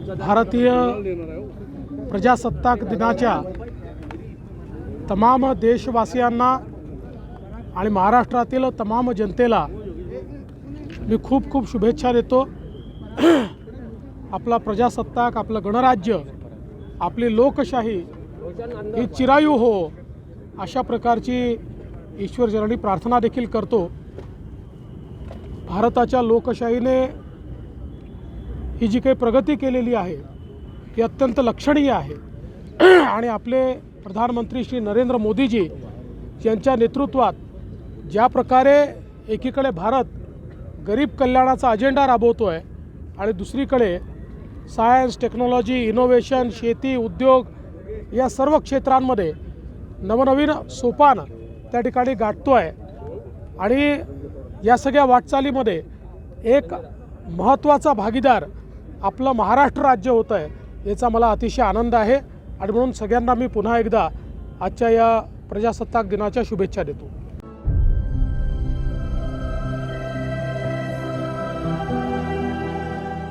भारतीय प्रजासत्ताक दिनाच्या तमाम देशवासियांना आणि महाराष्ट्रातील तमाम जनतेला मी खूप खूप शुभेच्छा देतो। आपला प्रजासत्ताक, आपलं गणराज्य, आपली लोकशाही ही चिरायू हो अशा प्रकारची ईश्वरचरणी प्रार्थना देखील करतो। भारताच्या लोकशाहीने ही जी काही प्रगती केलेली आहे ती अत्यंत लक्षणीय आहे आणि आपले प्रधानमंत्री श्री नरेंद्र मोदीजी यांच्या नेतृत्वात ज्या प्रकारे एकीकडे भारत गरीब कल्याणाचा अजेंडा राबवतो आहे आणि दुसरीकडे सायन्स, टेक्नॉलॉजी, इनोव्हेशन, शेती, उद्योग या सर्व क्षेत्रांमध्ये नवनवीन सोपान त्या ठिकाणी गाठतो आहे आणि या सगळ्या वाटचालीमध्ये एक महत्त्वाचा भागीदार आपलं महाराष्ट्र राज्य होतं आहे याचा मला अतिशय आनंद आहे आणि म्हणून सगळ्यांना मी पुन्हा एकदा आजच्या या प्रजासत्ताक दिनाच्या शुभेच्छा देतो।